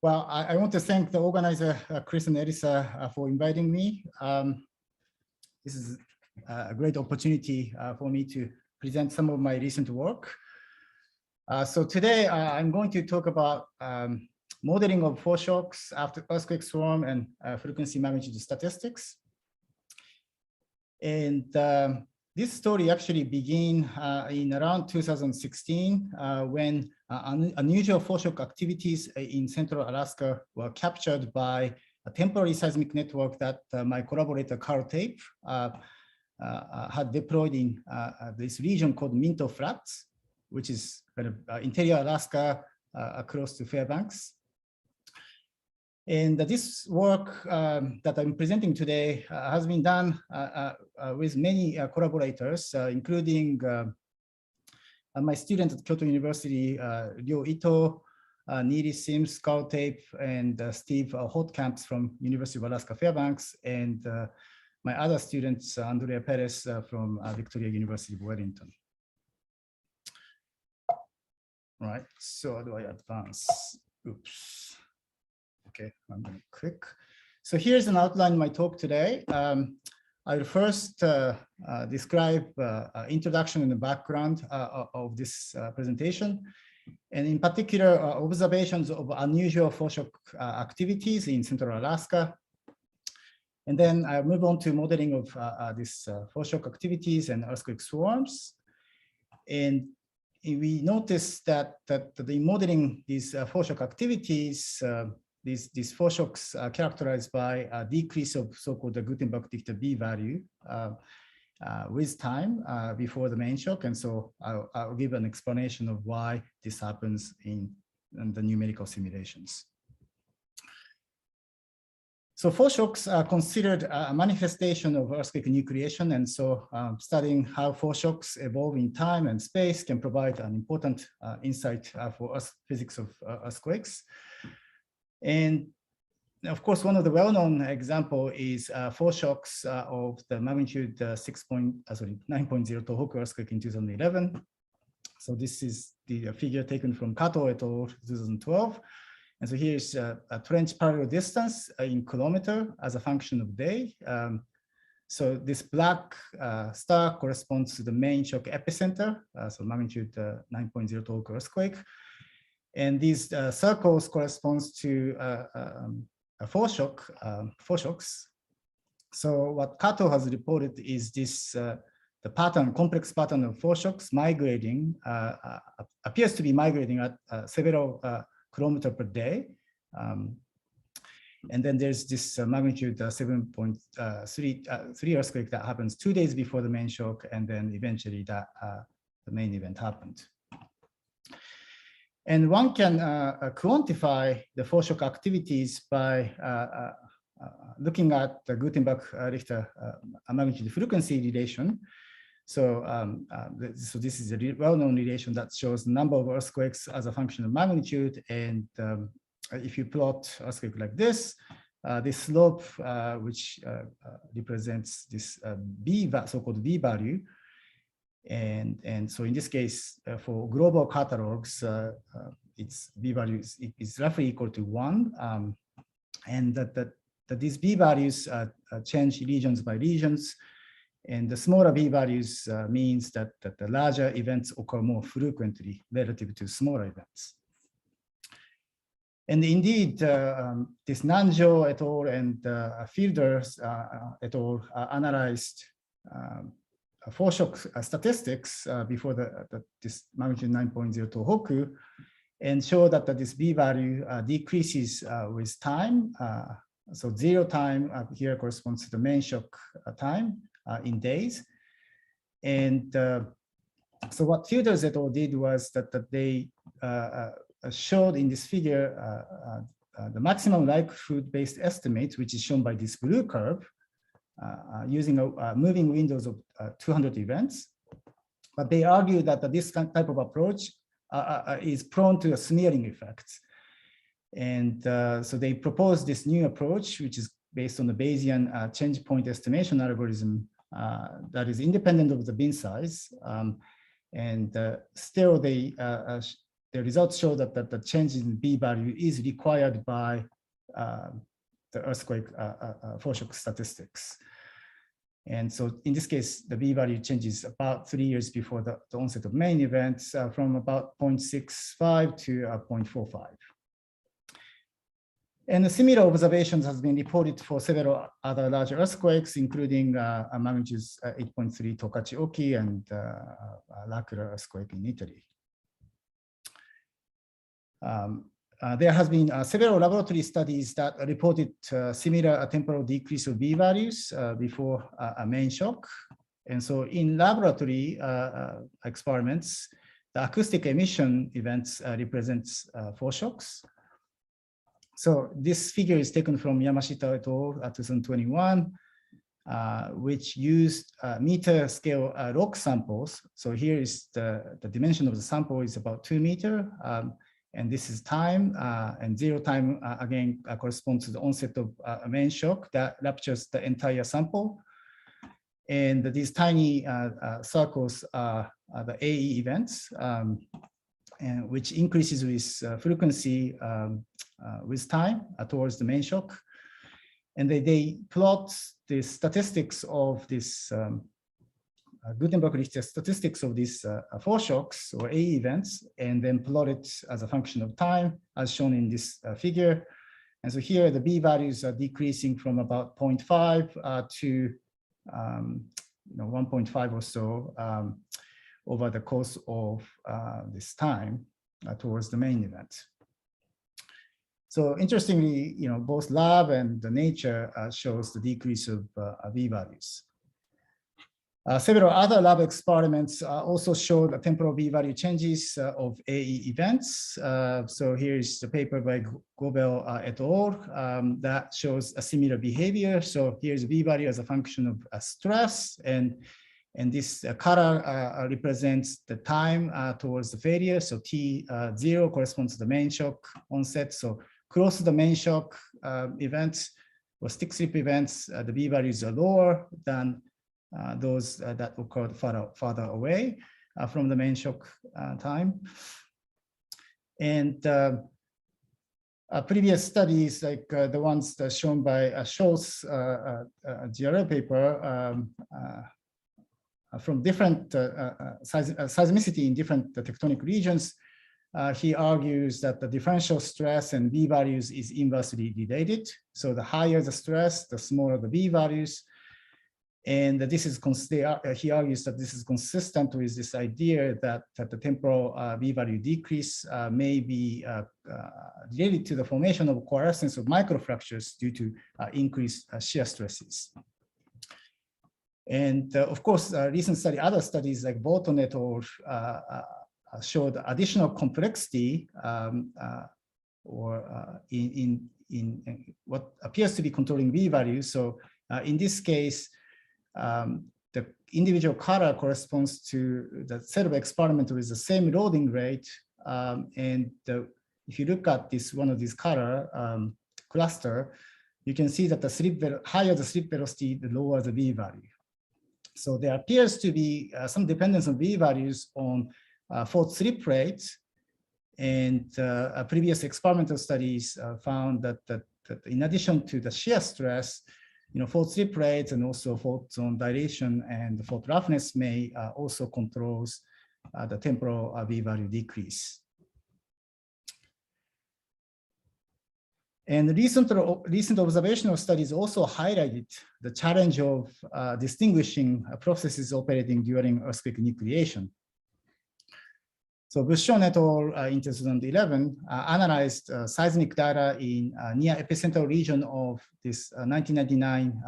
Well, I want to thank the organizer, Chris and Elisa, for inviting me. This is a great opportunity for me to present some of my recent work. So today I'm going to talk about modeling of foreshocks after earthquake swarm and frequency magnitude statistics. And this story actually began in around 2016 when unusual foreshock activities in Central Alaska were captured by a temporary seismic network that my collaborator Carl Tape had deployed in this region called Minto Flats, which is kind of interior Alaska close to Fairbanks. And this work that I'm presenting today has been done with many collaborators, including my student at Kyoto University, Ryo Ito, Neely Sims, Carl Tape, and Steve Holtkamp from University of Alaska Fairbanks, and my other students, Andrea Perez from Victoria University of Wellington. All right, so how do I advance? Oops. Okay, I'm going to click. So here's an outline of my talk today. I will first describe introduction and the background of this presentation, and in particular, observations of unusual foreshock activities in Central Alaska. And then I'll move on to modeling of these foreshock activities and earthquake swarms. And we noticed that the modeling these foreshock activities, these foreshocks are characterized by a decrease of so-called the Gutenberg-Richter B value with time before the main shock. And so I'll give an explanation of why this happens in the numerical simulations. So foreshocks are considered a manifestation of earthquake nucleation. And so studying how foreshocks evolve in time and space can provide an important insight for physics of earthquakes. And of course, one of the well-known example is foreshocks of the magnitude 9.0 Tohoku earthquake in 2011. So this is the figure taken from Kato et al. 2012. And so here's a trench parallel distance in kilometer as a function of day. So this black star corresponds to the main shock epicenter, so magnitude 9.0 Tohoku earthquake. And these circles corresponds to a foreshocks. So what Kato has reported is this, the pattern, complex pattern of foreshocks migrating, appears to be migrating at several kilometers per day. And then there's this magnitude 7.3 earthquake that happens 2 days before the main shock, and then eventually that the main event happened. And one can quantify the foreshock activities by looking at the Gutenberg-Richter magnitude frequency relation. So, so this is a well-known relation that shows the number of earthquakes as a function of magnitude. And if you plot earthquake like this slope, which represents this so-called B value. And so in this case, for global catalogs, its B value is roughly equal to 1. And that these B values change regions by regions. And the smaller B values means that the larger events occur more frequently relative to smaller events. And indeed, this Nanjo et al. And Fielders et al. Analyzed foreshock statistics before this magnitude 9.0 Tohoku, and show that this B value decreases with time. So 0 time here corresponds to the main shock time in days. And so what Fielders et al. Did was that they showed in this figure the maximum likelihood-based estimate, which is shown by this blue curve, using moving windows of 200 events. But they argue that this type of approach is prone to a smearing effect. And so they proposed this new approach, which is based on the Bayesian change point estimation algorithm that is independent of the bin size. And still they the results show that the change in B value is required by the earthquake foreshock statistics. And so in this case, the B value changes about 3 years before the onset of main events from about 0.65 to 0.45. And similar observations has been reported for several other large earthquakes, including magnitudes 8.3 Tokachi-oki and L'Aquila earthquake in Italy. There has been several laboratory studies that reported similar temporal decrease of B values before a main shock. And so in laboratory experiments, the acoustic emission events represents foreshocks. So this figure is taken from Yamashita et al. 2021, which used meter scale rock samples. So here is the dimension of the sample is about 2 meters. And this is time, and 0 time again corresponds to the onset of a main shock that ruptures the entire sample. And these tiny circles are the AE events, and which increases with frequency with time towards the main shock. And they plot the statistics of this Gutenberg-Richter statistics of these foreshocks or AE events, and then plot it as a function of time, as shown in this figure. And so here the B values are decreasing from about 0.5 to 1.5 or so over the course of this time towards the main event. So interestingly, both lab and the nature shows the decrease of B values. Several other lab experiments also showed temporal B value changes of AE events. So here is the paper by Gobel et al. That shows a similar behavior. So here's B value as a function of stress, and this color represents the time towards the failure. So T0 corresponds to the main shock onset. So close to the main shock events or stick slip events, the B values are lower than those that occurred farther away from the main shock time. And previous studies, like the ones that shown by Scholz GRL paper, from different seismicity in different tectonic regions, he argues that the differential stress and B values is inversely related. So the higher the stress, the smaller the B values. And this is, he argues that this is consistent with this idea that the temporal B value decrease may be related to the formation of coalescence of microfractures due to increased shear stresses. And of course, other studies like Bolton et al. Showed additional complexity in what appears to be controlling B values. So in this case, the individual color corresponds to the set of experiment with the same loading rate. And if you look at one of these color cluster, you can see that the higher the slip velocity, the lower the B value. So there appears to be some dependence on B values on fault slip rates. And previous experimental studies found that in addition to the shear stress, fault slip rates and also fault zone dilation and the fault roughness may also controls the temporal B value decrease. And recent observational studies also highlighted the challenge of distinguishing processes operating during earthquake nucleation. So Bushon et al. In 2011 analyzed seismic data in near epicentral region of this 1999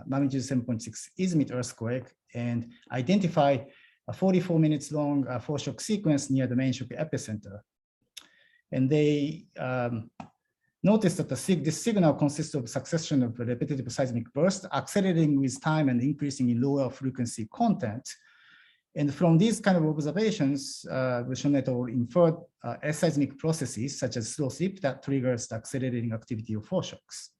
magnitude 7.6 Izmit earthquake and identified a 44 minutes long foreshock sequence near the main shock epicenter. And they noticed that this signal consists of a succession of repetitive seismic bursts accelerating with time and increasing in lower frequency content. And from these kind of observations, Bushon et al. Inferred seismic processes such as slow slip that triggers the accelerating activity of foreshocks.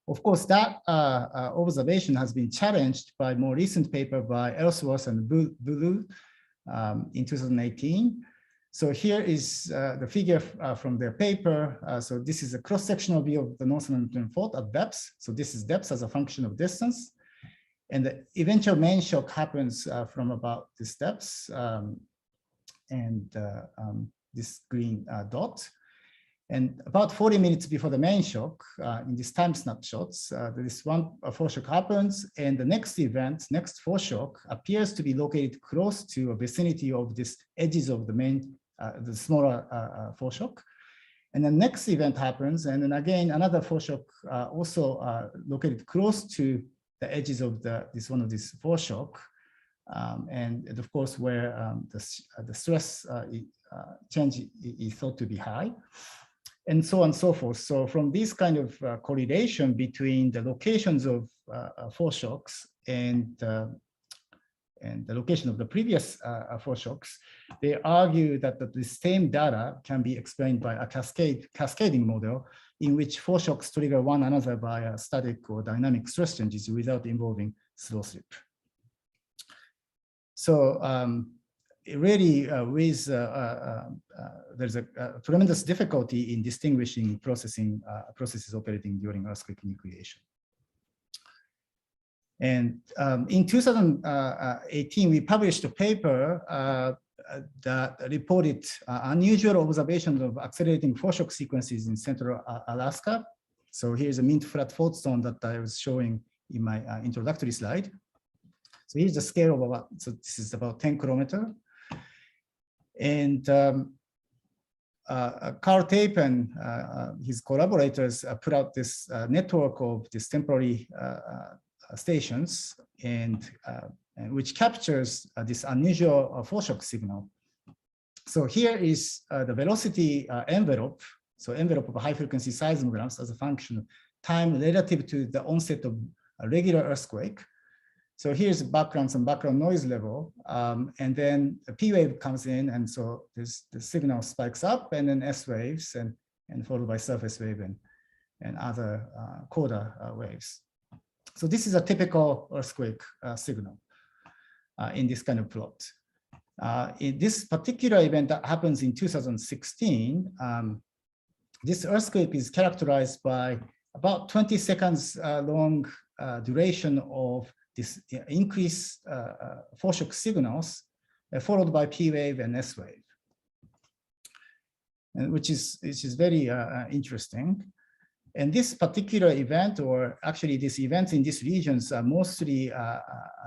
Of course, that observation has been challenged by a more recent paper by Ellsworth and Bulu in 2018. So here is the figure from their paper. So this is a cross-sectional view of the northern fault at depth. So this is depth as a function of distance. And the eventual main shock happens from about this depth this green dot. And about 40 minutes before the main shock, in these time snapshots, this one foreshock happens, and the next event, next foreshock, appears to be located close to a vicinity of these edges of the main, the smaller foreshock. And the next event happens, and then again another foreshock also located close to the edges of this one of this foreshock, and of course where the stress change is thought to be high. And so on and so forth. So from this kind of correlation between the locations of foreshocks and the location of the previous foreshocks, they argue that the same data can be explained by a cascading model in which foreshocks trigger one another by static or dynamic stress changes without involving slow slip. So really, there's a tremendous difficulty in distinguishing processes operating during earthquake nucleation. And in 2018, we published a paper that reported unusual observations of accelerating foreshock sequences in central Alaska. So here's a mint flat fault zone that I was showing in my introductory slide. So here's the scale of about, so this is about 10 kilometers. And Carl Tape and his collaborators put out this network of these temporary stations, and which captures this unusual foreshock signal. So here is the velocity envelope, so envelope of high frequency seismograms as a function of time relative to the onset of a regular earthquake. So here's some background noise level, and then a P wave comes in, and so the signal spikes up, and then S waves, and followed by surface wave and other coda waves. So this is a typical earthquake signal in this kind of plot. In this particular event that happens in 2016, this earthquake is characterized by about 20 seconds long duration of this increased foreshock signals, followed by P wave and S wave, and which is very interesting. And this particular event, or actually these events in these regions, are mostly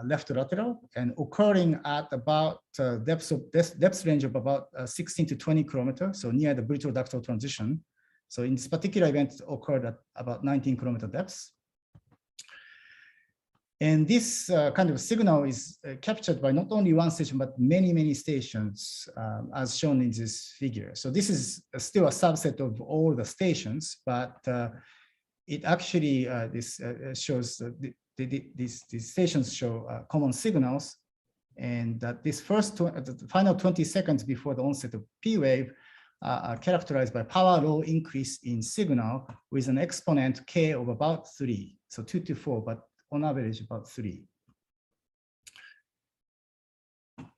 left lateral and occurring at about depth range of about 16 to 20 kilometers, so near the brittle ductile transition. So in this particular event, it occurred at about 19 kilometer depths. And this kind of signal is captured by not only one station, but many, many stations, as shown in this figure. So this is still a subset of all the stations, but it actually, shows these stations show common signals, and that this the final 20 seconds before the onset of P wave are characterized by power law increase in signal with an exponent K of about 3, so 2 to 4, but on average about 3.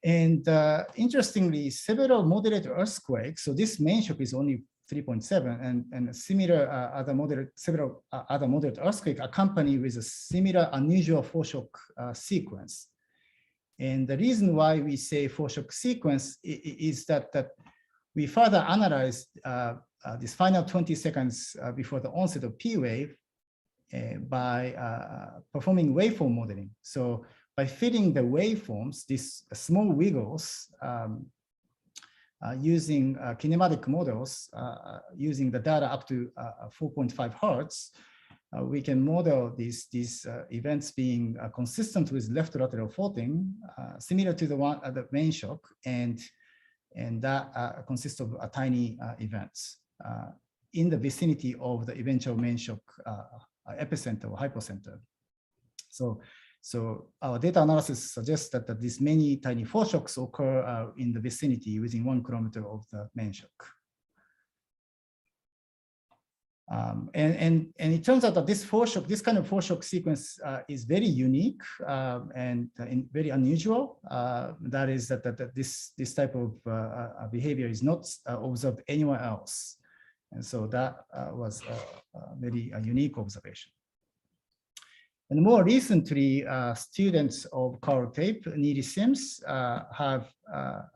And interestingly, several moderate earthquakes, so this main shock is only 3.7, and similar several other moderate earthquakes accompany with a similar unusual foreshock sequence. And the reason why we say foreshock sequence is that we further analyzed this final 20 seconds before the onset of P wave by performing waveform modeling. So by fitting the waveforms, these small wiggles, using kinematic models, using the data up to 4.5 hertz, we can model these events being consistent with left lateral faulting, similar to the main shock, and that consists of tiny events in the vicinity of the eventual main shock epicenter or hypocenter. So our data analysis suggests that these many tiny foreshocks occur in the vicinity within 1 kilometer of the main shock. And it turns out that this kind of foreshock sequence is very unique and very unusual. That is that this type of behavior is not observed anywhere else. And so that was a very unique observation. And more recently, students of Carl Tape, Neely Sims, have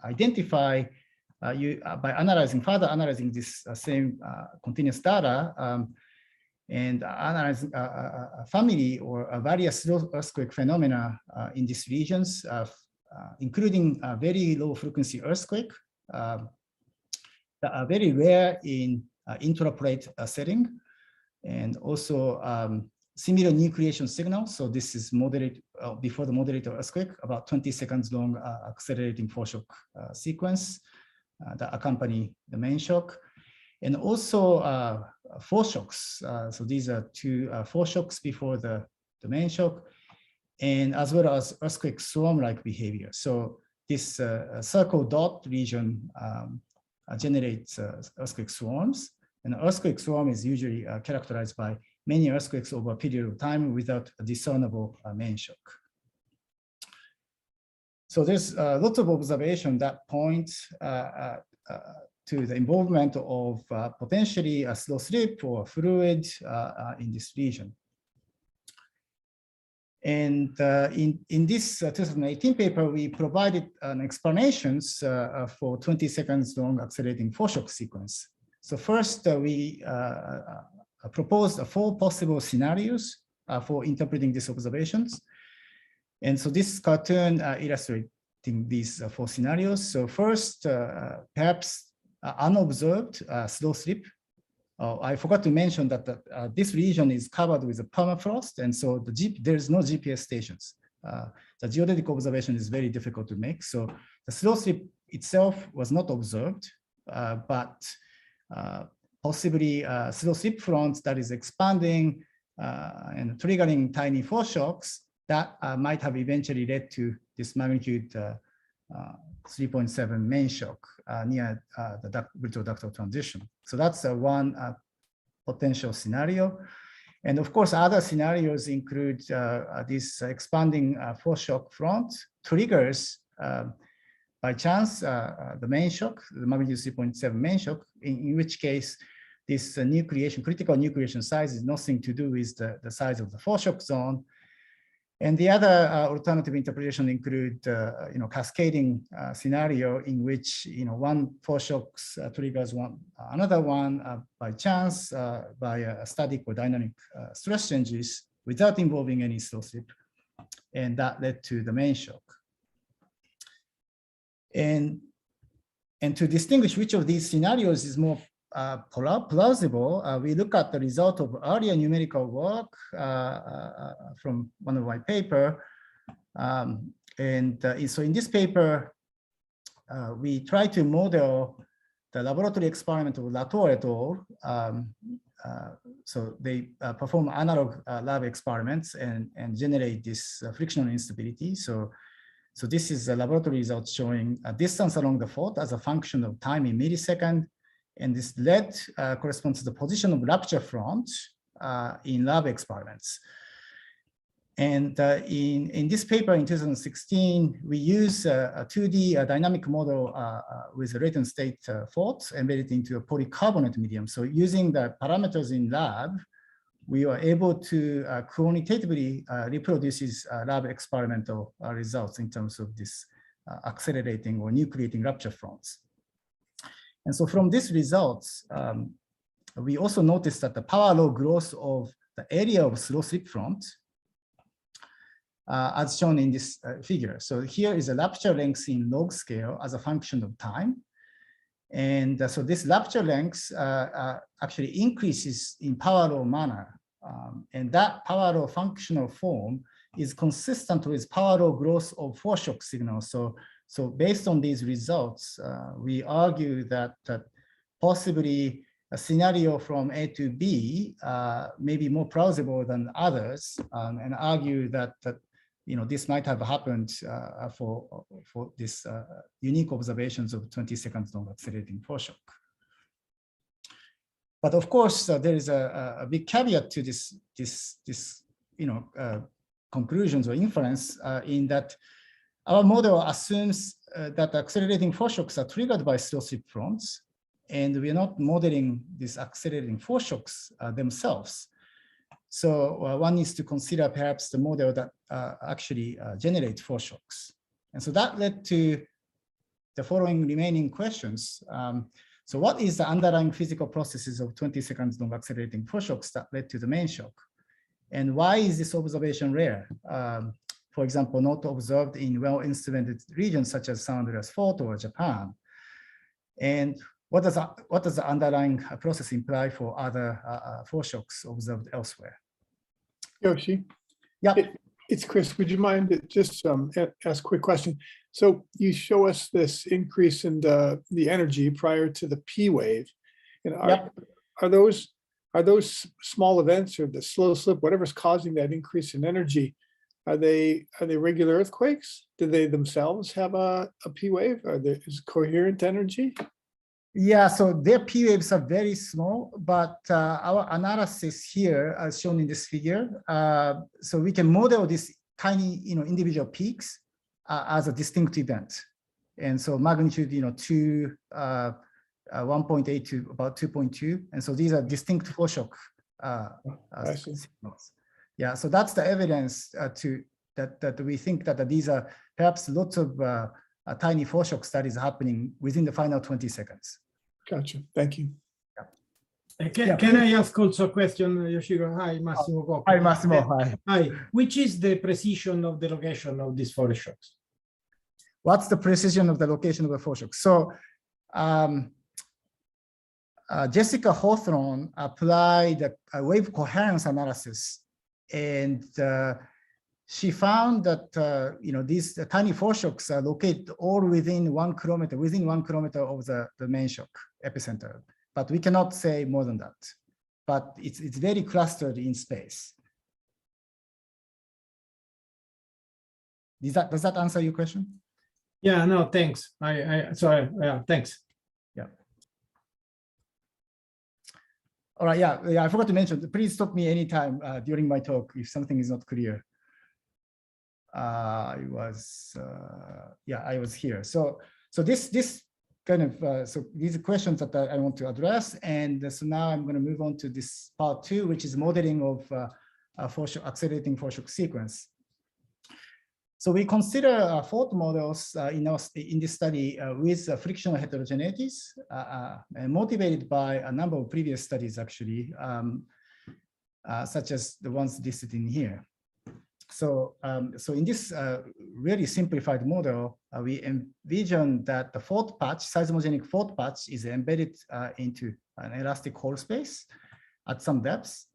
identified by further analyzing this same continuous data and analyzing a family or various slow earthquake phenomena in these regions, including a very low frequency earthquake that are very rare in intraplate setting, and also similar nucleation signals. So this is moderate before the moderate earthquake, about 20 seconds long accelerating foreshock sequence that accompany the main shock, and also foreshocks. So these are two foreshocks before the main shock, and as well as earthquake swarm-like behavior. So this circle dot region generates earthquake swarms, and an earthquake swarm is usually characterized by many earthquakes over a period of time without a discernible main shock. So there's lots of observation that point to the involvement of potentially a slow slip or fluid in this region. And in this 2018 paper, we provided explanations for 20 seconds long accelerating foreshock sequence. So first, we proposed 4 possible scenarios for interpreting these observations. And so this cartoon illustrating these 4 scenarios. So first, perhaps unobserved slow slip. I forgot to mention that this region is covered with a permafrost, and so there's no GPS stations. The geodetic observation is very difficult to make. So the slow slip itself was not observed, but possibly slow slip front that is expanding and triggering tiny foreshocks that might have eventually led to this magnitude 3.7 main shock near the virtual-ductal transition. So that's one potential scenario. And of course, other scenarios include this expanding foreshock front triggers by chance the main shock, the magnitude 3.7 main shock, in which case this critical nucleation size is nothing to do with the size of the foreshock zone. And the other alternative interpretation include, cascading scenario in which, one foreshocks triggers another one by chance by static or dynamic stress changes without involving any slow slip, and that led to the main shock. And to distinguish which of these scenarios is more plausible, we look at the result of earlier numerical work from one of my paper. So in this paper, we try to model the laboratory experiment of Latour et al. So they perform analog lab experiments and generate this frictional instability. So this is a laboratory result showing a distance along the fault as a function of time in millisecond. And this lead corresponds to the position of rupture front in lab experiments. And in this paper in 2016, we use a 2D dynamic model with a latent state faults embedded into a polycarbonate medium. So using the parameters in lab, we were able to quantitatively reproduce lab experimental results in terms of this accelerating or nucleating rupture fronts. And so from these results, we also noticed that the power law growth of the area of slow slip front, as shown in this figure. So here is a rupture length in log scale as a function of time. And so this rupture length actually increases in power law manner. And that power law functional form is consistent with power law growth of foreshock signals. So based on these results, we argue that possibly a scenario from A to B may be more plausible than others, and argue that this might have happened for this unique observations of 20 seconds long accelerating foreshock. But of course, there is a big caveat to this conclusions or inference in that our model assumes that accelerating foreshocks are triggered by slow slip fronts, and we're not modeling these accelerating foreshocks themselves. So one needs to consider perhaps the model that actually generates foreshocks. And so that led to the following remaining questions. So what is the underlying physical processes of 20 seconds long accelerating foreshocks that led to the main shock? And why is this observation rare? For example, not observed in well-instrumented regions such as San Andreas Fault or Japan. And what does the underlying process imply for other foreshocks observed elsewhere? Yoshi? Yeah. It's Chris. Would you mind just ask a quick question? So you show us this increase in the energy prior to the P wave. And are those small events or the slow slip, whatever's causing that increase in energy, are they regular earthquakes? Do they themselves have a P wave? Is coherent energy? Yeah, so their P waves are very small, but our analysis here, as shown in this figure, so we can model these tiny, individual peaks as a distinct event, and so magnitude, 1.8 to about 2.2, and so these are distinct foreshock signals. Yeah, so that's the evidence that we think that these are perhaps lots of tiny foreshock studies happening within the final 20 seconds. Gotcha. Thank you. Can I ask also a question, Yoshihiro? Hi, Massimo. Hi, Massimo. Hi. Hi. Which is the precision of the location of these foreshocks? What's the precision of the location of the foreshocks? So Jessica Hawthorne applied a wave coherence analysis, and she found that these tiny foreshocks are located all within 1 kilometer, of the main shock epicenter. But we cannot say more than that. But it's very clustered in space. Does that answer your question? Yeah, no, thanks. Sorry, thanks. Yeah. All right, yeah, I forgot to mention, please stop me anytime during my talk if something is not clear. I was here. So this kind of, so these are questions that I want to address. And so now I'm going to move on to this part 2, which is modeling of accelerating foreshock sequence. So we consider fault models in this study with frictional heterogeneities, motivated by a number of previous studies, actually, such as the ones listed in here. So, in this really simplified model, we envision that the fault patch, seismogenic fault patch, is embedded into an elastic hole space at some depths.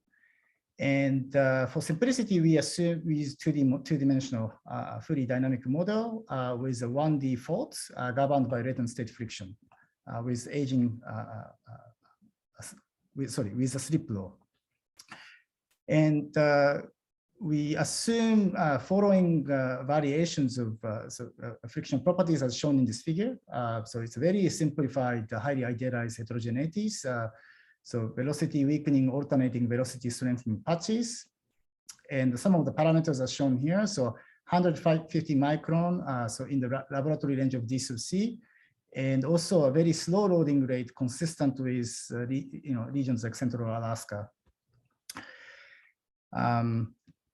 And for simplicity, we assume we use two-dimensional fully dynamic model with a 1D fault governed by latent state friction with aging, with a slip law. And we assume following variations of friction properties as shown in this figure. So it's a very simplified, highly idealized heterogeneities. So velocity weakening, alternating velocity strengthening patches. And some of the parameters are shown here. So 150 micron, so in the laboratory range of D sub C. And also a very slow loading rate consistent with regions like Central Alaska.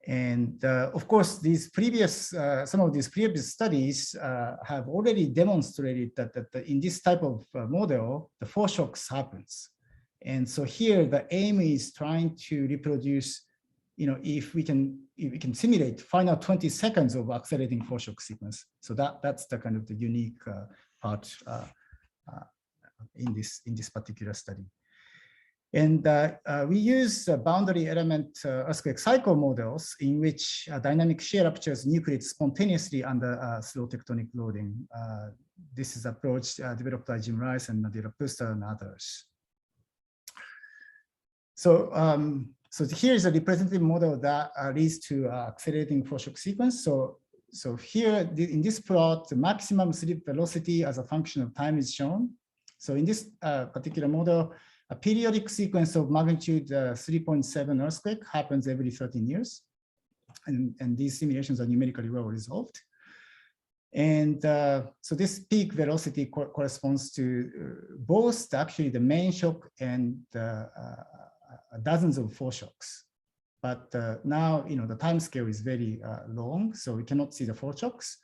Of course, these previous, some of these previous studies have already demonstrated that in this type of model, the foreshocks happens. And so here, the aim is trying to reproduce, if we can simulate final 20 seconds of accelerating foreshock sequence. So that's the kind of the unique part in this particular study. And we use boundary element earthquake cycle models in which dynamic shear ruptures nucleate spontaneously under slow tectonic loading. This is approach developed by Jim Rice and Nadia Puster and others. So, so here is a representative model that leads to accelerating foreshock sequence. So here in this plot, the maximum slip velocity as a function of time is shown. So in this particular model, a periodic sequence of magnitude 3.7 earthquake happens every 13 years. And these simulations are numerically well resolved. And so this peak velocity corresponds to both actually the main shock and dozens of foreshocks. But now, the time scale is very long, so we cannot see the foreshocks.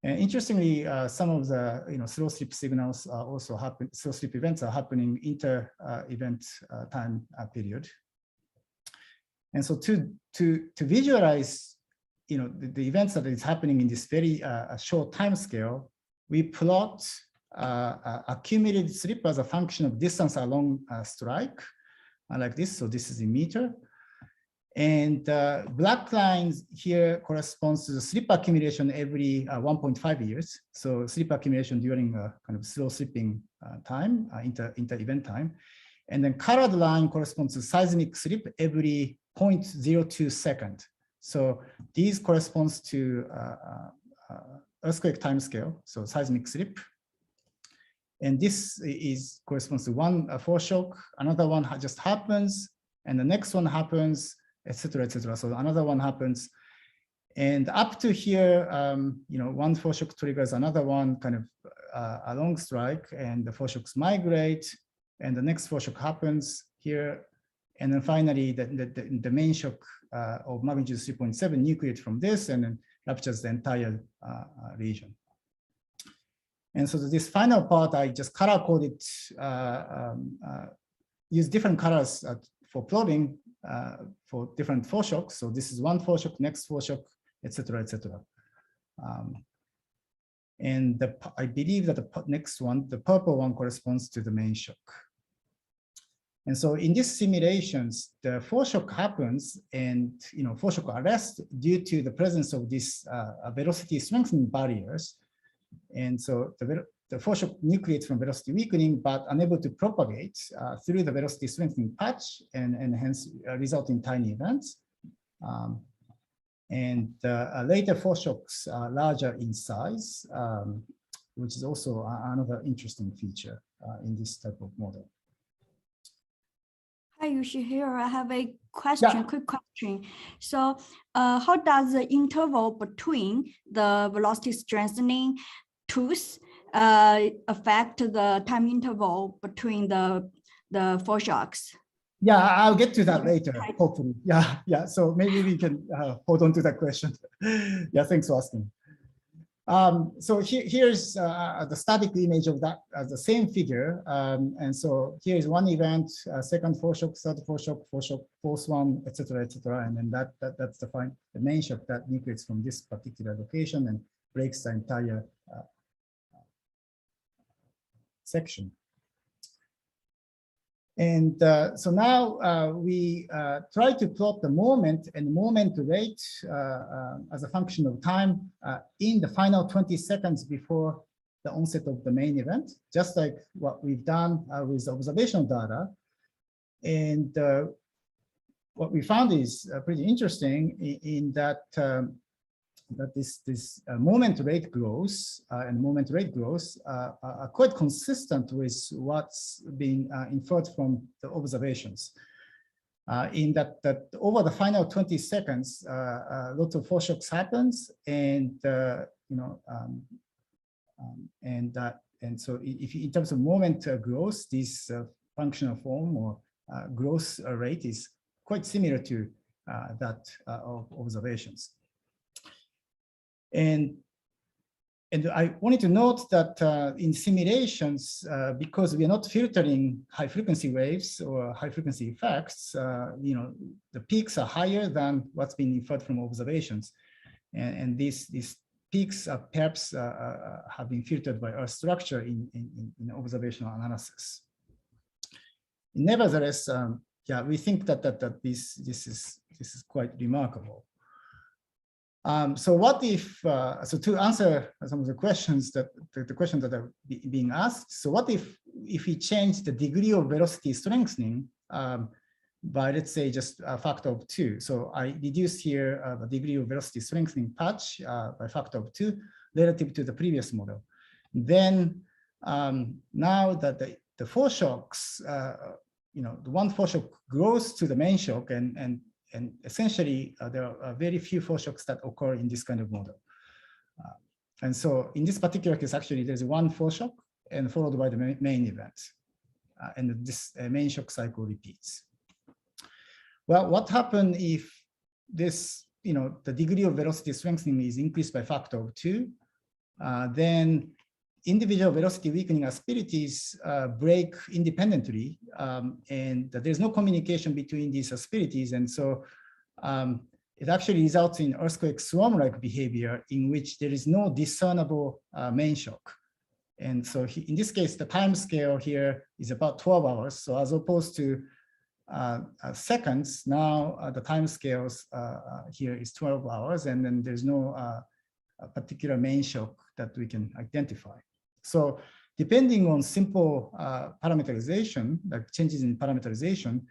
And interestingly, some of the slow slip signals are also happen. Slow slip events are happening inter-event time period. And so to visualize, the events that is happening in this very short time scale, we plot accumulated slip as a function of distance along a strike, like this. So this is in meter. And black lines here corresponds to the slip accumulation every 1.5 years. So slip accumulation during a kind of slow slipping time, inter-event time. And then colored line corresponds to seismic slip every 0.02 second. So these corresponds to earthquake time scale, so seismic slip. And this corresponds to one foreshock, another one just happens, and the next one happens, etc., etc. So another one happens, and up to here, one foreshock triggers another one, kind of a long strike, and the foreshocks migrate, and the next foreshock happens here, and then finally the main shock of magnitude 3.7 nucleates from this, and then ruptures the entire region. And so this final part, I just color coded, use different colors for plotting for different foreshocks. So this is one foreshock, next foreshock, etc., etc. And I believe that the next one, the purple one, corresponds to the main shock. And so in these simulations, the foreshock happens, and foreshock arrest due to the presence of these velocity strengthening barriers. And so the foreshock nucleates from velocity weakening, but unable to propagate through the velocity strengthening patch, and hence result in tiny events. Later foreshocks are larger in size, which is also another interesting feature in this type of model. Hi, Yoshihiro, I have a question, Yeah. Quick question. So how does the interval between the velocity strengthening tools affect the time interval between the foreshocks? Yeah, I'll get to that later, hopefully. Yeah. So maybe we can hold on to that question. Yeah, thanks for asking. So here's the static image of that, the same figure. And so here is one event, second foreshock, third foreshock, fourth one, etc., etc. And then that's the main shock that nucleates from this particular location and breaks the entire section. And so now we try to plot the moment and moment rate as a function of time in the final 20 seconds before the onset of the main event, just like what we've done with observational data. And what we found is pretty interesting in that this moment rate growth are quite consistent with what's being inferred from the observations. In that over the final 20 seconds, lots of foreshocks happens, and so if in terms of moment growth, this functional form or growth rate is quite similar to that of observations. And I wanted to note that in simulations, because we are not filtering high frequency waves or high frequency effects, the peaks are higher than what's been inferred from observations. And these peaks are perhaps have been filtered by Earth structure in observational analysis. Nevertheless, yeah, we think that this is quite remarkable. So what if, so to answer some of the questions the questions that are being asked, so what if we change the degree of velocity strengthening by, let's say, just a factor of 2. So I reduce here the degree of velocity strengthening patch by factor of 2 relative to the previous model. Then now that the foreshocks, the one foreshock grows to the main shock, and essentially there are very few foreshocks that occur in this kind of model. And so in this particular case, actually, there's one foreshock and followed by the main event. And this main shock cycle repeats. Well, what happens if this, the degree of velocity strengthening is increased by factor of 2? Then individual velocity weakening asperities break independently, and there's no communication between these asperities. And so it actually results in earthquake swarm-like behavior in which there is no discernible main shock. And so in this case, the time scale here is about 12 hours. So as opposed to seconds, now the time scales here is 12 hours, and then there's no particular main shock that we can identify. So depending on simple parameterization, like changes in parameterization,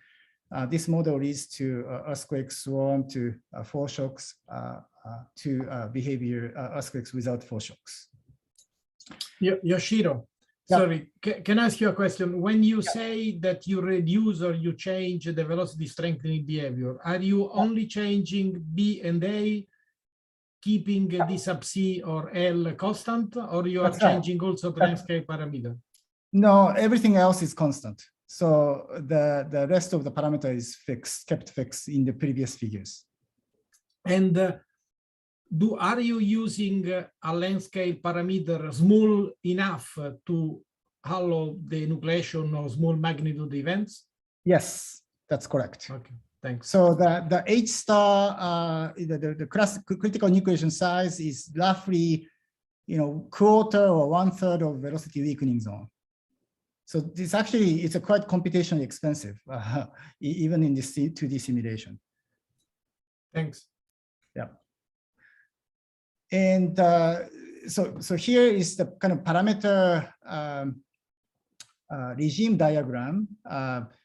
this model leads to earthquake swarm, to foreshocks, to behavior earthquakes without foreshocks. Yoshihiro, sorry, can I ask you a question? When you say that you reduce or you change the velocity strengthening behavior, are you only changing B and A, keeping D sub C or L constant, or you are changing also the landscape parameter? No, everything else is constant. So the rest of the parameter is fixed, kept fixed in the previous figures. And are you using a landscape parameter small enough to allow the nucleation of small magnitude events? Yes, that's correct. Okay, thanks. So the H star, the critical nucleation size is roughly, quarter or 1/3 of velocity weakening zone. So this actually, it's a quite computationally expensive, even in this 2D simulation. Thanks. Yeah. And so here is the kind of parameter regime diagram.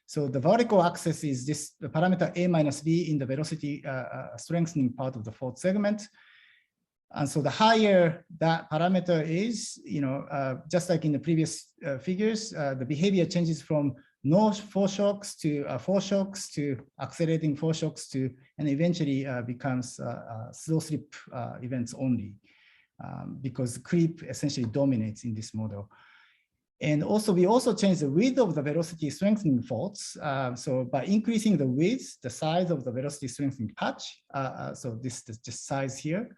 So the vertical axis is the parameter A minus B in the velocity strengthening part of the fourth segment. And so the higher that parameter is, just like in the previous figures, the behavior changes from no foreshocks to foreshocks to accelerating foreshocks to, and eventually becomes slow slip events only, because creep essentially dominates in this model. And also, we also change the width of the velocity strengthening faults. So by increasing the width, the size of the velocity strengthening patch, so this is just size here,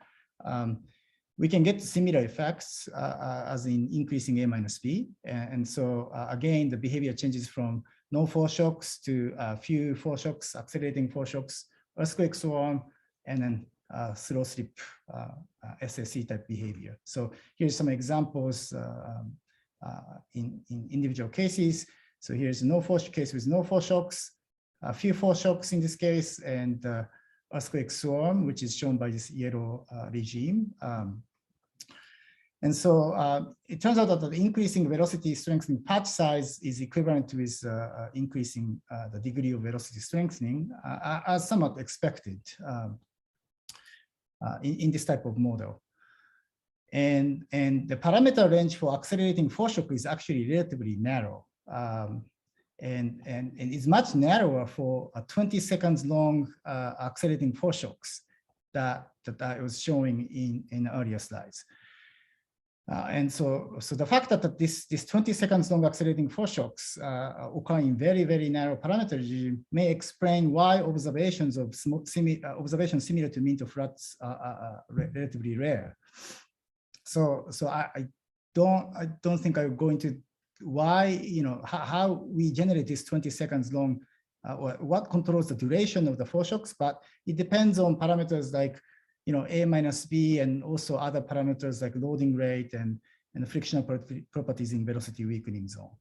we can get similar effects as in increasing A minus B. And so again, the behavior changes from no foreshocks to few foreshocks, accelerating foreshocks, earthquake swarm, and then slow slip SSE type behavior. So here's some examples in individual cases. So here's no foreshock case with no foreshocks, a few foreshocks in this case, and earthquake swarm, which is shown by this yellow regime. And so it turns out that the increasing velocity strengthening patch size is equivalent with increasing the degree of velocity strengthening, as somewhat expected in this type of model. And the parameter range for accelerating foreshock is actually relatively narrow. And it's much narrower for 20 seconds long accelerating foreshocks that I was showing in earlier slides. And so the fact that this 20 seconds long accelerating foreshocks occur in very, very narrow parameter regime may explain why observations of observations similar to mean to floods are relatively rare. So I don't think I'm going to why, how we generate this 20 seconds long, or what controls the duration of the foreshocks, but it depends on parameters like, A minus B, and also other parameters like loading rate and frictional properties in velocity weakening zone.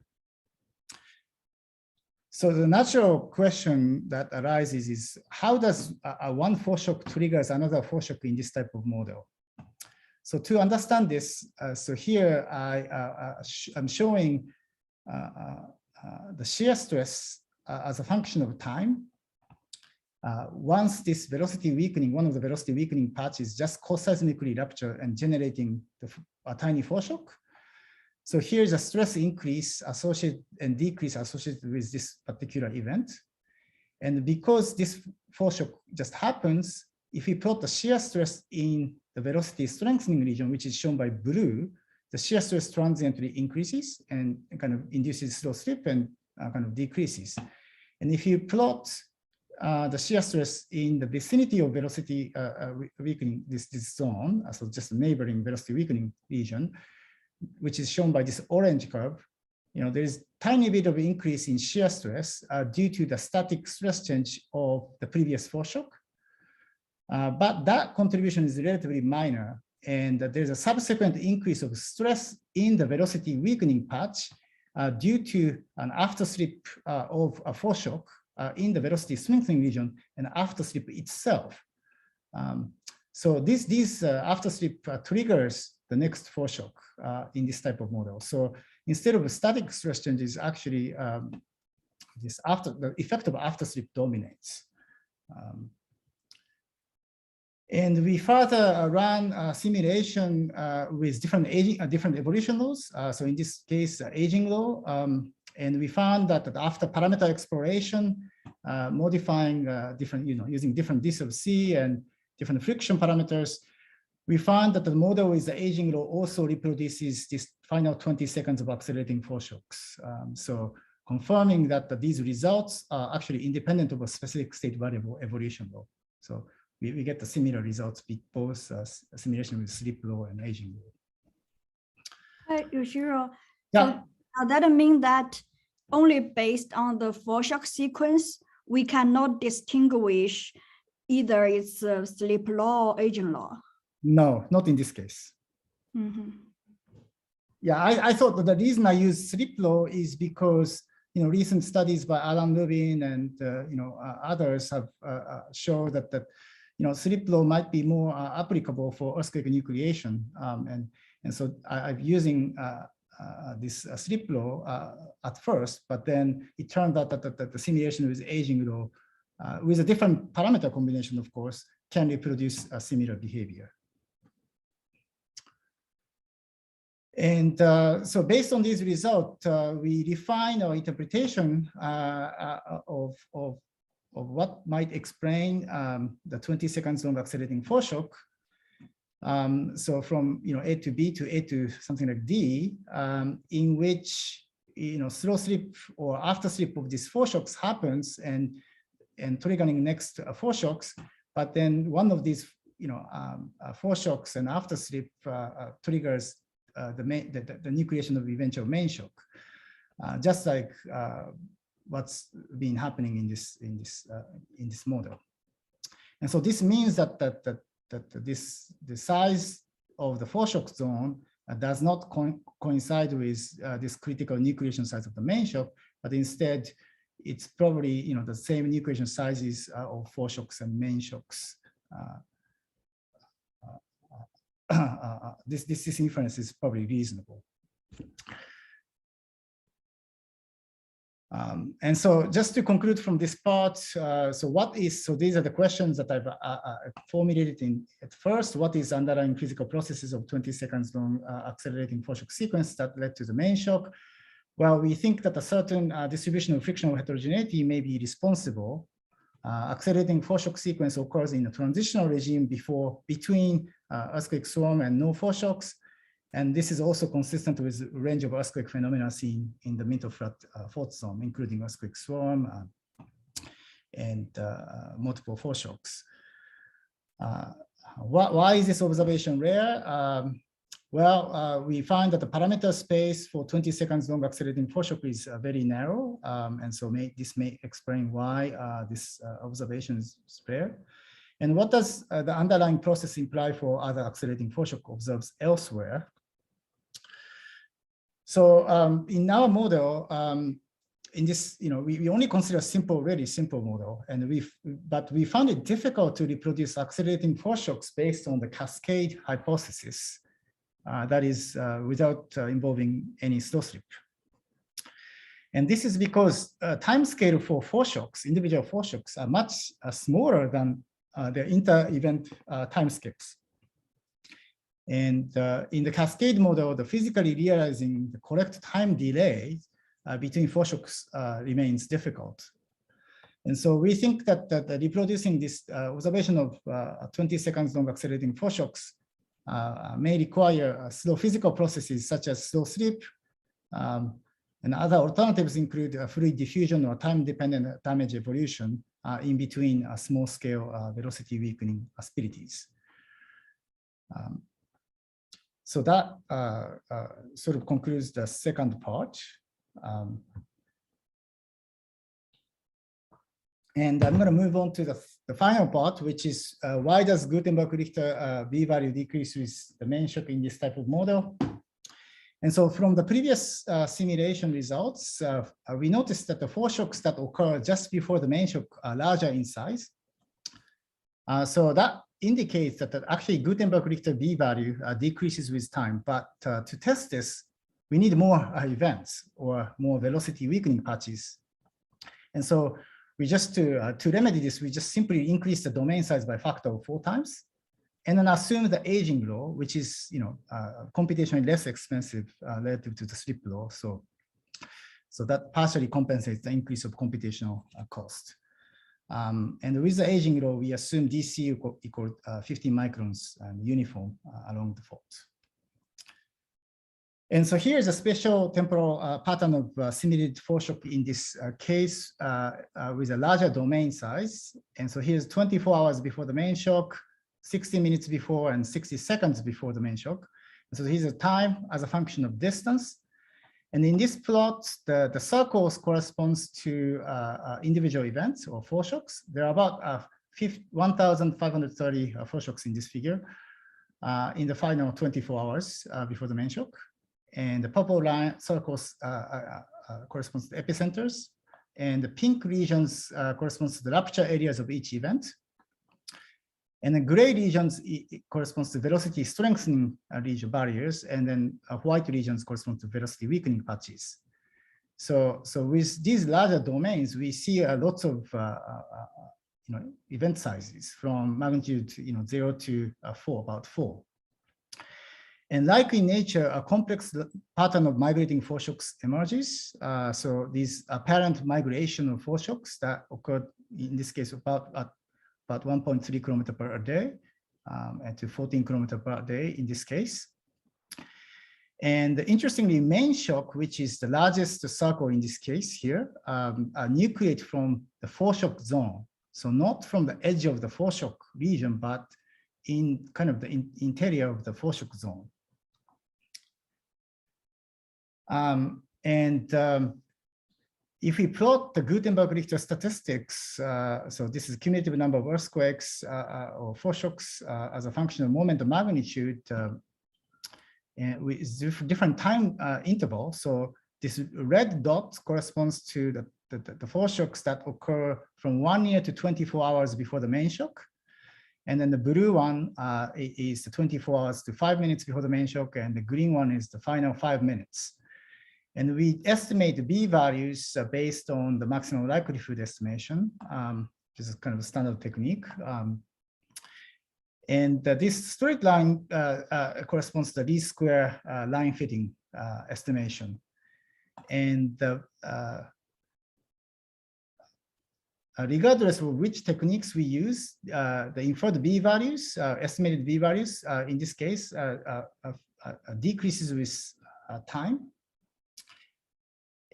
So the natural question that arises is, how does one foreshock triggers another foreshock in this type of model? So to understand this, so here I'm showing the shear stress as a function of time. Once this velocity weakening, one of the velocity weakening patches just co-seismically rupture and generating a tiny foreshock. So here's a stress increase associated and decrease associated with this particular event. And because this foreshock just happens, if we plot the shear stress in the velocity strengthening region, which is shown by blue, the shear stress transiently increases and kind of induces slow slip and kind of decreases. And if you plot the shear stress in the vicinity of velocity weakening, this zone, so just a neighboring velocity weakening region, which is shown by this orange curve, there is tiny bit of increase in shear stress due to the static stress change of the previous foreshock. But that contribution is relatively minor, and there's a subsequent increase of stress in the velocity weakening patch due to an afterslip of a foreshock in the velocity strengthening region and afterslip itself. So this afterslip triggers the next foreshock in this type of model. So instead of a static stress changes, actually the effect of afterslip dominates. And we further ran a simulation with different evolution laws. So in this case, aging law, and we found that after parameter exploration, modifying different, using different d sub c and different friction parameters, we found that the model with the aging law also reproduces this final 20 seconds of accelerating foreshocks. So confirming that these results are actually independent of a specific state variable evolution law. So we get the similar results with both simulation with slip law and aging law. Yoshihiro, yeah. So that means that only based on the foreshock sequence, we cannot distinguish either it's slip law or aging law. No, not in this case. Mm-hmm. Yeah, I thought that the reason I use slip law is because recent studies by Alan Lubin and others have shown that slip law might be more applicable for earthquake nucleation, and so I'm using this slip law at first, but then it turned out that the simulation with aging law, with a different parameter combination, of course, can reproduce a similar behavior. And so based on these results, we refine our interpretation of what might explain the 20 seconds long accelerating foreshock. So from A to B to A to something like D, in which slow slip or after slip of these foreshocks happens and triggering next foreshocks, but then one of these foreshocks and after slip triggers the nucleation of eventual main shock, just like what's been happening in this model. And so this means that the size of the foreshock zone does not coincide with this critical nucleation size of the main shock, but instead it's probably the same nucleation sizes of foreshocks and main shocks. This inference is probably reasonable. And so just to conclude from this part, so these are the questions that I've formulated at first. What is underlying physical processes of 20 seconds long accelerating foreshock sequence that led to the main shock? Well, we think that a certain distribution of frictional heterogeneity may be responsible. Accelerating foreshock sequence occurs in a transitional regime between earthquake swarm and no foreshocks. And this is also consistent with a range of earthquake phenomena seen in the mid-flat fault zone, including earthquake swarm and multiple foreshocks. Why is this observation rare? We find that the parameter space for 20 seconds long accelerating foreshock is very narrow. And so this may explain why this observation is rare. And what does the underlying process imply for other accelerating foreshock observed elsewhere? So in our model, in this, we only consider really simple model, and but we found it difficult to reproduce accelerating foreshocks based on the cascade hypothesis, that is without involving any slow slip. And this is because time scale for foreshocks, individual foreshocks, are much smaller than the inter-event time scales. And in the cascade model, the physically realizing the correct time delay between foreshocks remains difficult. And so we think that, reproducing this observation of 20 seconds long accelerating foreshocks may require slow physical processes such as slow sleep, and other alternatives include fluid diffusion or time-dependent damage evolution in between small-scale velocity weakening asperities. So that sort of concludes the second part. And I'm going to move on to the final part, which is why does Gutenberg-Richter B-value decrease with the main shock in this type of model? And so from the previous simulation results, we noticed that the foreshocks that occur just before the main shock are larger in size. So that indicates that actually Gutenberg-Richter B-value decreases with time. But to test this, we need more events or more velocity weakening patches. And so we just to remedy this, we just simply increase the domain size by a factor of 4 times, and then assume the aging law, which is computationally less expensive relative to the slip law. So that partially compensates the increase of computational cost. And with the aging law, we assume DC equal 15 microns uniform along the fault. And so here's a special temporal pattern of simulated foreshock in this case with a larger domain size. And so here's 24 hours before the main shock, 60 minutes before, and 60 seconds before the main shock. And so here's a time as a function of distance. And in this plot, the circles corresponds to individual events or foreshocks. There are about 1,530 foreshocks in this figure in the final 24 hours before the main shock. And the purple line circles corresponds to epicenters, and the pink regions corresponds to the rupture areas of each event. And the gray regions corresponds to velocity strengthening region barriers, and then white regions correspond to velocity weakening patches. So with these larger domains, we see lots of event sizes from magnitude 0 to 4, about 4. And like in nature, a complex pattern of migrating foreshocks emerges. So these apparent migration of foreshocks that occurred in this case about 1.3 kilometer per day and to 14 kilometer per day in this case. And interestingly, main shock, which is the largest circle in this case here, nucleate from the foreshock zone. So not from the edge of the foreshock region, but in kind of the interior of the foreshock zone. If we plot the Gutenberg-Richter statistics, so this is cumulative number of earthquakes or foreshocks as a function of moment of magnitude and with different time interval. So this red dot corresponds to the foreshocks that occur from 1 year to 24 hours before the main shock. And then the blue one is the 24 hours to 5 minutes before the main shock, and the green one is the final 5 minutes. And we estimate the B values based on the maximum likelihood estimation, which is kind of a standard technique. And this straight line corresponds to the least square line fitting estimation. And regardless of which techniques we use, the inferred B values, estimated B values, in this case, decreases with time.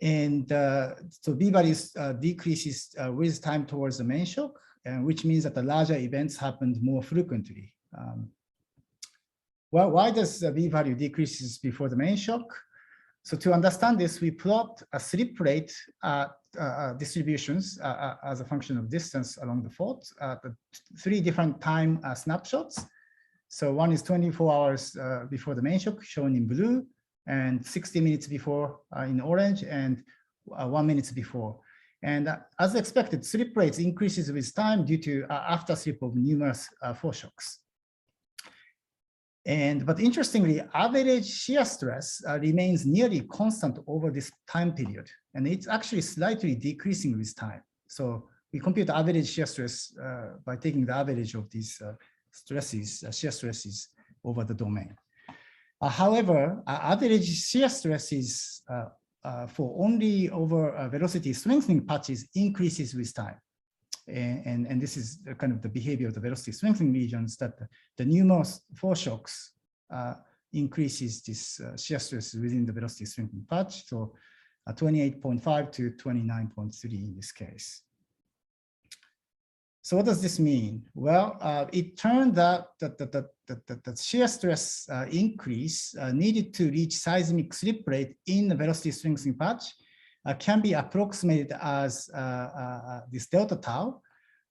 And so B values decreases with time towards the main shock, which means that the larger events happened more frequently. Well, why does the B value decreases before the main shock? So to understand this, we plot a slip rate distributions as a function of distance along the fault, the 3 different time snapshots. So one is 24 hours before the main shock, shown in blue, and 60 minutes before in orange, and 1 minute before. And as expected, slip rates increases with time due to after slip of numerous foreshocks. But interestingly, average shear stress remains nearly constant over this time period, and it's actually slightly decreasing with time. So we compute average shear stress by taking the average of these stresses, shear stresses over the domain. However, average shear stresses for only over velocity strengthening patches increases with time. And this is kind of the behavior of the velocity strengthening regions, that the numerous foreshocks increases this shear stress within the velocity strengthening patch. So 28.5 to 29.3 in this case. So what does this mean? Well, it turned out that the shear stress increase needed to reach seismic slip rate in the velocity strengthening patch can be approximated as this delta tau,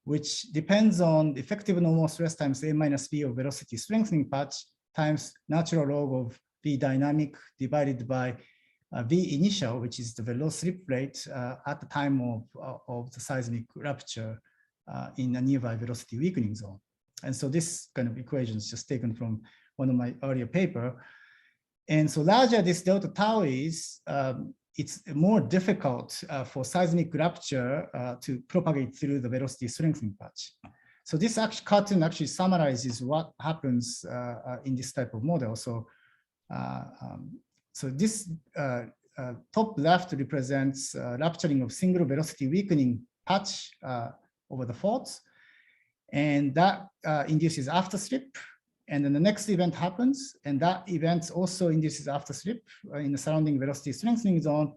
which depends on the effective normal stress times A minus B of velocity strengthening patch times natural log of V dynamic divided by V initial, which is the velocity slip rate at the time of the seismic rupture in a nearby velocity weakening zone. And so this kind of equation is just taken from one of my earlier paper. And so larger this delta tau is, it's more difficult for seismic rupture to propagate through the velocity strengthening patch. So this cartoon actually summarizes what happens in this type of model. So, so this top left represents rupturing of single velocity weakening patch over the faults, and that induces after slip. And then the next event happens, and that event also induces after slip in the surrounding velocity strengthening zone.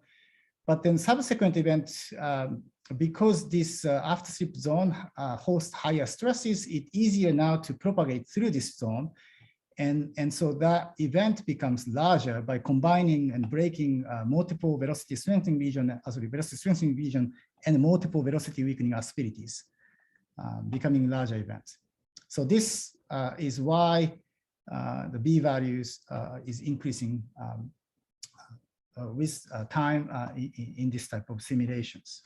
But then subsequent event, because this after slip zone hosts higher stresses, it's easier now to propagate through this zone. And so that event becomes larger by combining and breaking multiple velocity strengthening region, velocity strengthening region, and multiple velocity weakening asperities, becoming larger events. So this is why the B values is increasing with time in this type of simulations.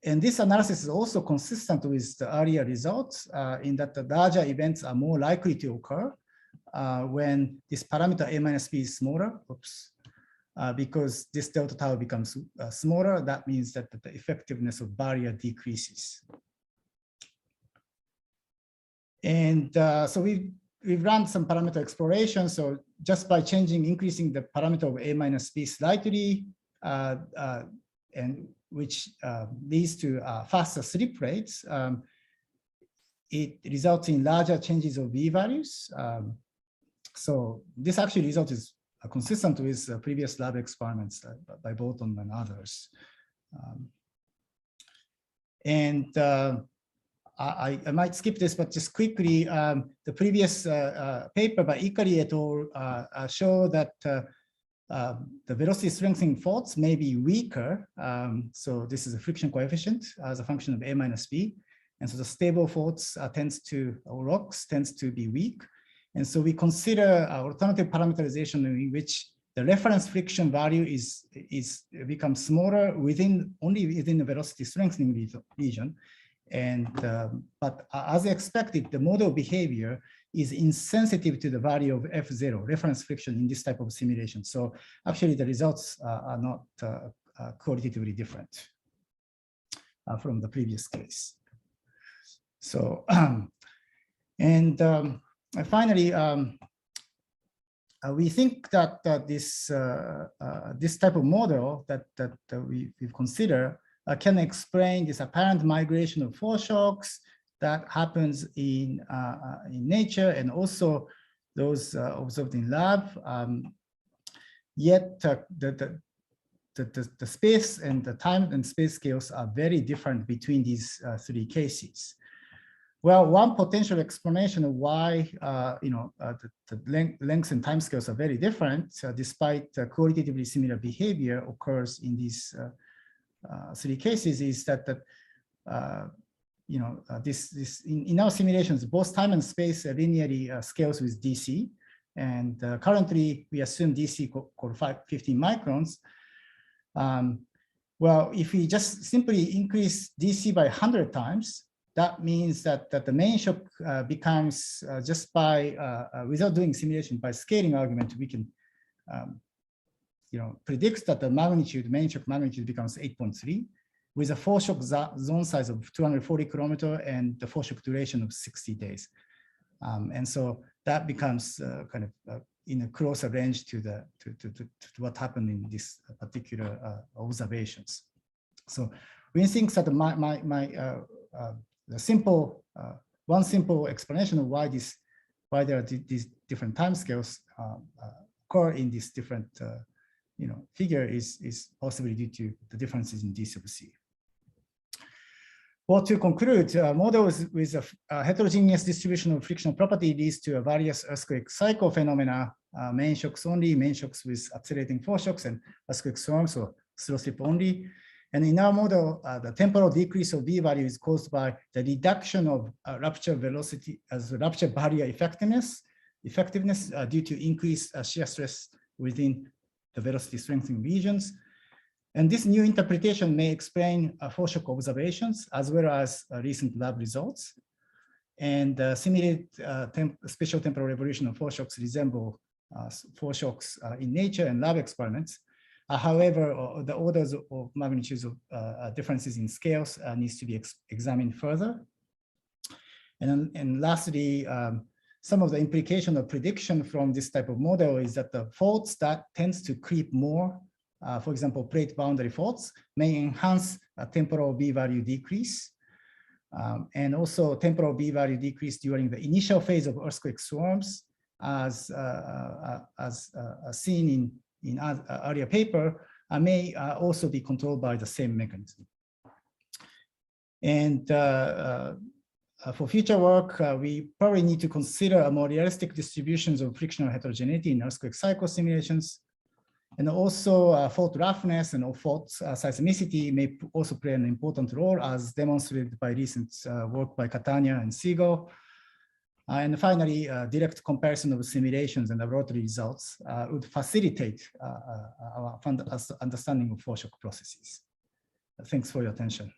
And this analysis is also consistent with the earlier results in that the larger events are more likely to occur when this parameter A minus B is smaller, because this delta tau becomes smaller. That means that the effectiveness of barrier decreases. And so we've run some parameter exploration. So just by increasing the parameter of A minus B slightly, and which leads to faster slip rates, it results in larger changes of V values. So this actually result is consistent with previous lab experiments by Bolton and others. I might skip this, but just quickly, the previous paper by Ikari et al. Show that the velocity strengthening faults may be weaker. So this is a friction coefficient as a function of A minus B. And so the stable faults or rocks tends to be weak. And so we consider alternative parameterization in which the reference friction value becomes smaller only within the velocity strengthening region. And but as expected, the model behavior is insensitive to the value of F0, reference friction, in this type of simulation. So actually the results are not qualitatively different from the previous case. So, and finally, we think that this type of model that we've considered can explain this apparent migration of foreshocks that happens in nature, and also those observed in lab. Yet the space and the time and space scales are very different between these three cases. Well, one potential explanation of why the lengths and time scales are very different, despite qualitatively similar behavior occurs in these three cases, is that in our simulations, both time and space linearly scales with DC, and currently we assume DC called 15 microns. Well, if we just simply increase DC by 100 times, that means that the main shock becomes just by without doing simulation, by scaling argument, we can predicts that the main shock magnitude becomes 8.3 with a foreshock zone size of 240 kilometers and the foreshock duration of 60 days. And so that becomes kind of in a closer range to what happened in this particular observations. So we think that one simple explanation of why there are these different timescales occur in this different figure is possibly due to the differences in D sub C. Well, to conclude, models with a heterogeneous distribution of frictional property leads to various earthquake cycle phenomena, main shocks only, main shocks with accelerating foreshocks, and earthquake storms or slow slip only. And in our model, the temporal decrease of V value is caused by the reduction of rupture velocity as rupture barrier effectiveness due to increased shear stress within the velocity strengthening regions. And this new interpretation may explain foreshock observations as well as recent lab results. And simulated spatial-temporal evolution of foreshocks resemble foreshocks in nature and lab experiments. However, the orders of magnitudes of differences in scales needs to be examined further. And lastly, some of the implication of prediction from this type of model is that the faults that tends to creep more, for example, plate boundary faults, may enhance a temporal B value decrease. And also temporal B value decrease during the initial phase of earthquake swarms, as seen in earlier paper, may also be controlled by the same mechanism. And for future work, we probably need to consider a more realistic distributions of frictional heterogeneity in earthquake cycle simulations. And also fault roughness and fault seismicity may also play an important role, as demonstrated by recent work by Catania and Siegel. And finally, direct comparison of simulations and laboratory results would facilitate our understanding of foreshock processes. Thanks for your attention.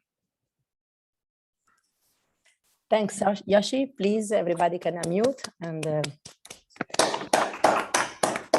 Thanks, Yoshi. Please, everybody can unmute and